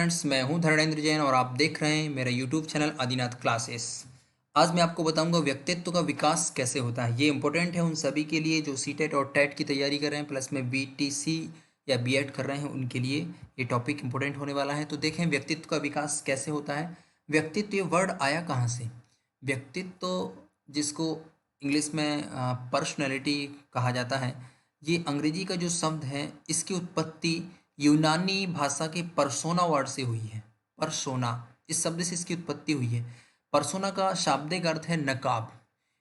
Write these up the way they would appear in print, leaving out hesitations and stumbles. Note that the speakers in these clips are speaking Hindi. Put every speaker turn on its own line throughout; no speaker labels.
फ्रेंड्स, मैं हूं धर्मेंद्र जैन और आप देख रहे हैं मेरा यूट्यूब चैनल आदिनाथ क्लासेस। आज मैं आपको बताऊंगा व्यक्तित्व का विकास कैसे होता है। ये इंपॉर्टेंट है उन सभी के लिए जो सीटेट और टेट की तैयारी कर रहे हैं, प्लस में बीटीसी या बीएड कर रहे हैं, उनके लिए ये टॉपिक इंपॉर्टेंट होने वाला है। तो देखें व्यक्तित्व का विकास कैसे होता है। व्यक्तित्व ये वर्ड आया कहाँ से? व्यक्तित्व जिसको इंग्लिश में पर्सनैलिटी कहा जाता है, ये अंग्रेजी का जो शब्द है इसकी उत्पत्ति यूनानी भाषा के परसोना वर्ड से हुई है। परसोना इस शब्द से इसकी उत्पत्ति हुई है। परसोना का शाब्दिक अर्थ है नकाब।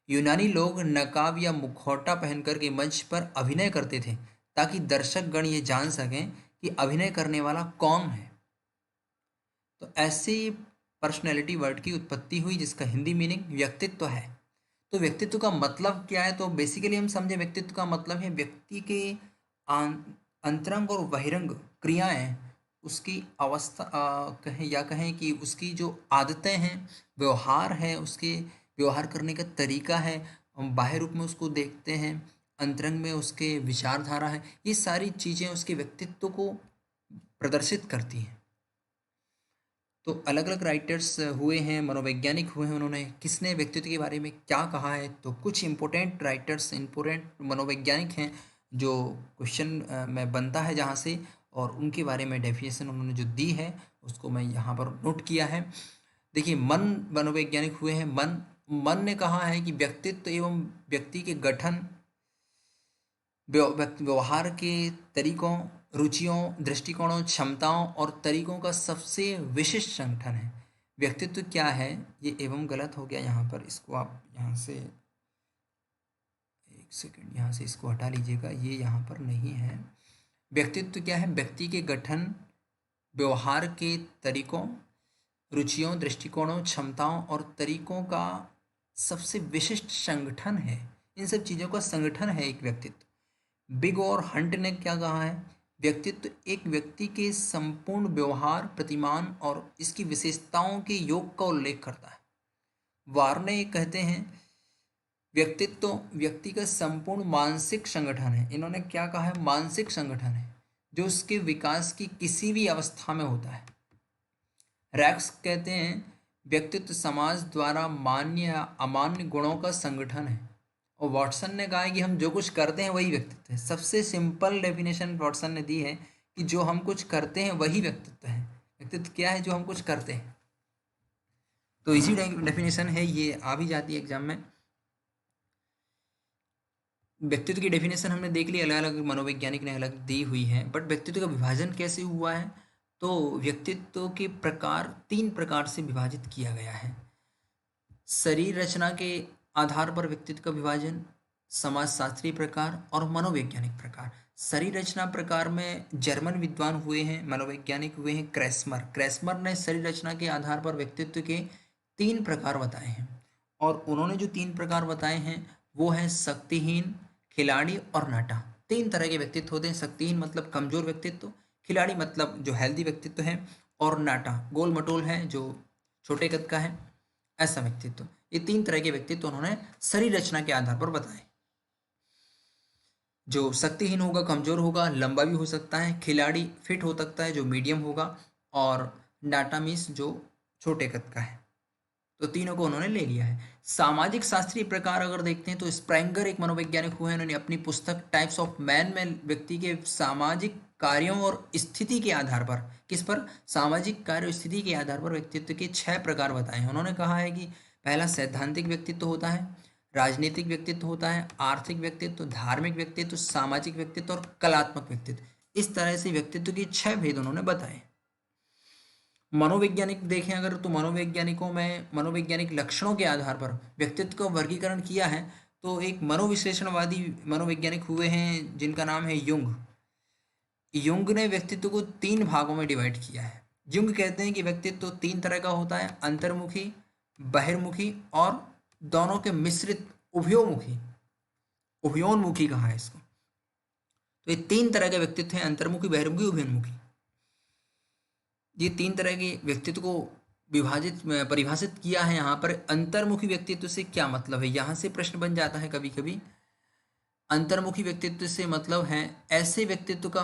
यूनानी लोग नकाब या मुखौटा पहनकर के मंच पर अभिनय करते थे ताकि दर्शकगण ये जान सकें कि अभिनय करने वाला कौन है। तो ऐसे पर्सनैलिटी वर्ड की उत्पत्ति हुई जिसका हिंदी मीनिंग व्यक्तित्व है। तो व्यक्तित्व का मतलब क्या है? तो बेसिकली हम समझे व्यक्तित्व का मतलब है व्यक्ति के अंतरंग और बहिरंग क्रियाएं, उसकी अवस्था कहें या कहें कि उसकी जो आदतें हैं, व्यवहार है, उसके व्यवहार करने का तरीका है, हम बाह्य रूप में उसको देखते हैं, अंतरंग में उसके विचारधारा है, ये सारी चीज़ें उसके व्यक्तित्व को प्रदर्शित करती हैं। तो अलग अलग राइटर्स हुए हैं, मनोवैज्ञानिक हुए हैं, उन्होंने किसने व्यक्तित्व के बारे में क्या कहा है। तो कुछ इंपॉर्टेंट राइटर्स, इंपॉर्टेंट मनोवैज्ञानिक हैं जो क्वेश्चन में बनता है जहाँ से, और उनके बारे में डेफिनेशन उन्होंने जो दी है उसको मैं यहाँ पर नोट किया है। देखिए, मनोवैज्ञानिक हुए हैं। मन ने कहा है कि व्यक्तित्व एवं व्यक्ति के गठन, व्यवहार के तरीकों, रुचियों, दृष्टिकोणों, क्षमताओं और तरीकों का सबसे विशिष्ट संगठन है। व्यक्तित्व क्या है, ये एवं गलत हो गया यहाँ पर, इसको आप यहाँ से एक सेकंड यहाँ से इसको हटा लीजिएगा, ये यहाँ पर नहीं है। व्यक्तित्व क्या है? व्यक्ति के गठन, व्यवहार के तरीकों, रुचियों, दृष्टिकोणों, क्षमताओं और तरीकों का सबसे विशिष्ट संगठन है। इन सब चीज़ों का संगठन है एक व्यक्तित्व। बिग और हंट ने क्या कहा है? व्यक्तित्व एक व्यक्ति के संपूर्ण व्यवहार, प्रतिमान और इसकी विशेषताओं के योग का उल्लेख करता है। वार्ने कहते हैं व्यक्तित्व व्यक्ति का संपूर्ण मानसिक संगठन है। इन्होंने क्या कहा है? मानसिक संगठन है जो उसके विकास की किसी भी अवस्था में होता है। रैक्स कहते हैं व्यक्तित्व समाज द्वारा मान्य या अमान्य गुणों का संगठन है। और वॉटसन ने कहा है कि हम जो कुछ करते हैं वही व्यक्तित्व है। सबसे सिंपल डेफिनेशन वॉटसन ने दी है कि जो हम कुछ करते हैं वही व्यक्तित्व है। व्यक्तित्व क्या है? जो हम कुछ करते हैं। तो इसी डेफिनेशन है, ये आ भी जाती है एग्जाम में। व्यक्तित्व की डेफिनेशन हमने देख ली, अलग अलग मनोवैज्ञानिक ने अलग दी हुई है। बट व्यक्तित्व का विभाजन कैसे हुआ है? तो व्यक्तित्व के प्रकार 3 प्रकार से विभाजित किया गया है। शरीर रचना के आधार पर व्यक्तित्व का विभाजन, समाजशास्त्रीय प्रकार और मनोवैज्ञानिक प्रकार। शरीर रचना प्रकार में जर्मन विद्वान हुए हैं, मनोवैज्ञानिक हुए हैं क्रेस्मर ने शरीर रचना के आधार पर व्यक्तित्व के 3 प्रकार बताए हैं। और उन्होंने जो 3 प्रकार बताए हैं वो है शक्तिहीन, खिलाड़ी और नाटा। 3 तरह के व्यक्तित्व होते हैं। शक्तिहीन मतलब कमजोर व्यक्तित्व, खिलाड़ी मतलब जो हेल्दी व्यक्तित्व है, और नाटा गोल मटोल है जो छोटे कद का है, ऐसा व्यक्तित्व। ये 3 तरह के व्यक्तित्व उन्होंने शरीर रचना के आधार पर बताए। जो शक्तिहीन होगा, कमजोर होगा, लंबा भी हो सकता है। खिलाड़ी फिट हो सकता है जो मीडियम होगा, और नाटा मीन्स जो छोटे कद का है। तो तीनों को उन्होंने ले लिया है। सामाजिक शास्त्रीय प्रकार अगर देखते हैं तो स्प्रेंगर एक मनोवैज्ञानिक हुए हैं, उन्होंने अपनी पुस्तक टाइप्स ऑफ मैन में व्यक्ति के सामाजिक कार्यों और स्थिति के आधार पर, किस पर? सामाजिक कार्य और स्थिति के आधार पर व्यक्तित्व के 6 प्रकार बताए हैं। उन्होंने कहा है कि पहला सैद्धांतिक व्यक्तित्व होता है, राजनीतिक व्यक्तित्व होता है, आर्थिक व्यक्तित्व, धार्मिक व्यक्तित्व, सामाजिक व्यक्तित्व और कलात्मक व्यक्तित्व। इस तरह से व्यक्तित्व के 6 भेद उन्होंने बताए। मनोवैज्ञानिक देखें अगर, तो मनोवैज्ञानिकों में मनोवैज्ञानिक लक्षणों के आधार पर व्यक्तित्व का वर्गीकरण किया है। तो एक मनोविश्लेषणवादी मनोवैज्ञानिक हुए हैं जिनका नाम है युंग। युंग ने व्यक्तित्व को 3 भागों में डिवाइड किया है। युंग कहते हैं कि व्यक्तित्व 3 तरह का होता है, अंतर्मुखी, बहिर्मुखी और दोनों के मिश्रित उभयोमुखी। उभयोन्मुखी कहा है इसको। तो ये 3 तरह के व्यक्तित्व हैं, अंतर्मुखी, बहिर्मुखी, उभयोन्मुखी। ये 3 तरह के व्यक्तित्व को परिभाषित किया है यहाँ पर। अंतर्मुखी व्यक्तित्व से क्या मतलब है? यहाँ से प्रश्न बन जाता है कभी कभी। अंतर्मुखी व्यक्तित्व से मतलब है ऐसे व्यक्तित्व का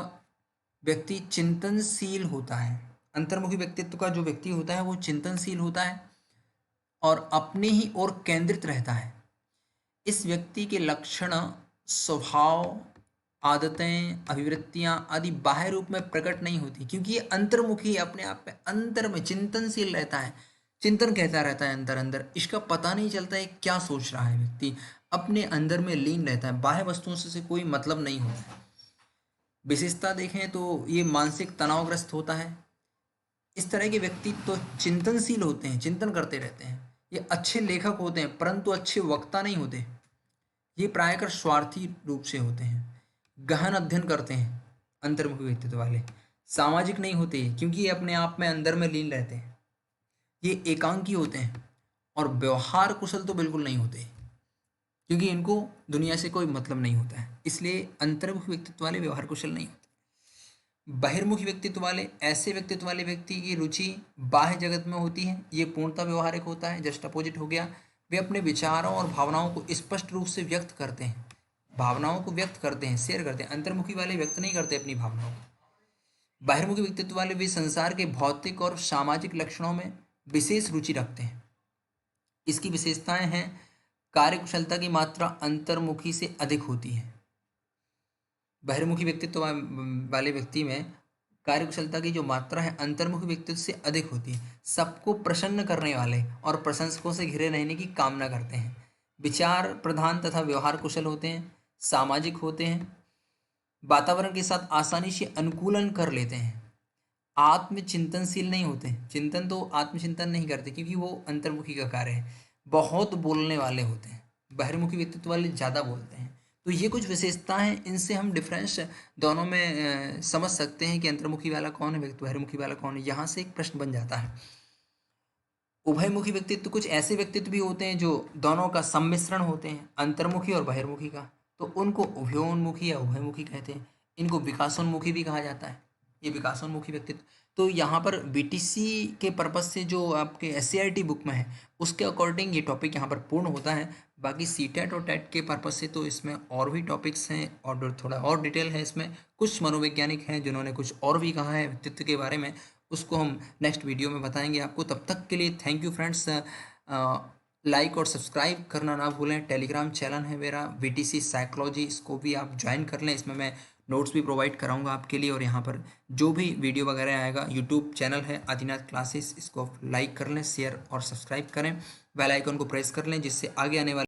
व्यक्ति चिंतनशील होता है, अंतर्मुखी व्यक्तित्व का जो व्यक्ति होता है वो चिंतनशील होता है और अपने ही ओर केंद्रित रहता है। इस व्यक्ति के लक्षण, स्वभाव, आदतें, अभिवृत्तियां आदि बाह्य रूप में प्रकट नहीं होती, क्योंकि ये अंतर्मुखी अपने आप में अंतर में चिंतनशील रहता है, चिंतन कहता रहता है अंदर अंदर। इसका पता नहीं चलता है क्या सोच रहा है व्यक्ति, अपने अंदर में लीन रहता है, बाह्य वस्तुओं से कोई मतलब नहीं होता है। विशेषता देखें तो ये मानसिक तनावग्रस्त होता है। इस तरह के व्यक्ति तो चिंतनशील होते हैं, चिंतन करते रहते हैं। ये अच्छे लेखक होते हैं परंतु अच्छे वक्ता नहीं होते। ये प्रायकर स्वार्थी रूप से होते हैं, गहन अध्ययन करते हैं। अंतर्मुखी व्यक्तित्व वाले सामाजिक नहीं होते क्योंकि ये अपने आप में अंदर में लीन रहते हैं। ये एकांकी होते हैं और व्यवहार कुशल तो बिल्कुल नहीं होते क्योंकि इनको दुनिया से कोई मतलब नहीं होता है, इसलिए अंतर्मुखी व्यक्तित्व वाले व्यवहार कुशल नहीं होते। बहिर्मुखी व्यक्तित्व वाले ऐसे व्यक्तित्व वाले व्यक्ति की रुचि बाह्य जगत में होती है, ये पूर्णतः व्यवहारिक होता है, जस्ट अपोजिट हो गया। वे अपने विचारों और भावनाओं को स्पष्ट रूप से व्यक्त करते हैं, भावनाओं को व्यक्त करते हैं, शेयर करते हैं। अंतर्मुखी वाले व्यक्त नहीं करते अपनी भावनाओं को। बहिर्मुखी व्यक्तित्व वाले वे संसार के भौतिक और सामाजिक लक्षणों में विशेष रुचि रखते हैं। इसकी विशेषताएं हैं, कार्यकुशलता की मात्रा अंतर्मुखी से अधिक होती है। बहिर्मुखी व्यक्तित्व वाले व्यक्ति में कार्यकुशलता की जो मात्रा है अंतर्मुखी व्यक्तित्व से अधिक होती है। सबको प्रसन्न करने वाले और प्रशंसकों से घिरे रहने की कामना करते हैं। विचार प्रधान तथा व्यवहार कुशल होते हैं, सामाजिक होते हैं, वातावरण के साथ आसानी से अनुकूलन कर लेते हैं। आत्मचिंतनशील नहीं होते, चिंतन तो आत्मचिंतन नहीं करते क्योंकि वो अंतर्मुखी का कार्य है। बहुत बोलने वाले होते हैं, बहिर्मुखी व्यक्तित्व वाले ज़्यादा बोलते हैं। तो ये कुछ विशेषताएं हैं, इनसे हम डिफरेंस दोनों में समझ सकते हैं कि अंतर्मुखी वाला कौन है, बहिर्मुखी वाला कौन है। यहाँ से एक प्रश्न बन जाता है। उभयमुखी व्यक्तित्व, कुछ ऐसे व्यक्तित्व भी होते हैं जो दोनों का सम्मिश्रण होते हैं, अंतर्मुखी और बहिर्मुखी का, तो उनको उभयोन्मुखी या उभयमुखी कहते हैं। इनको विकासोन्मुखी भी कहा जाता है, ये विकासोन्मुखी व्यक्तित्व। तो यहाँ पर बीटीसी के पर्पज से जो आपके एससीईआरटी बुक में है उसके अकॉर्डिंग ये टॉपिक यहाँ पर पूर्ण होता है। बाकी सीटेट और टेट के पर्पज से तो इसमें और भी टॉपिक्स हैं और थोड़ा और डिटेल है इसमें। कुछ मनोवैज्ञानिक हैं जिन्होंने कुछ और भी कहा है व्यक्तित्व के बारे में, उसको हम नेक्स्ट वीडियो में बताएंगे आपको। तब तक के लिए थैंक यू फ्रेंड्स। लाइक और सब्सक्राइब करना ना भूलें। टेलीग्राम चैनल है मेरा बीटीसी साइकोलॉजी, इसको भी आप ज्वाइन कर लें। इसमें मैं नोट्स भी प्रोवाइड कराऊंगा आपके लिए। और यहाँ पर जो भी वीडियो वगैरह आएगा, यूट्यूब चैनल है आदिनाथ क्लासेस, इसको लाइक कर लें, शेयर और सब्सक्राइब करें, बेल आइकन को प्रेस कर लें जिससे आगे आने वाले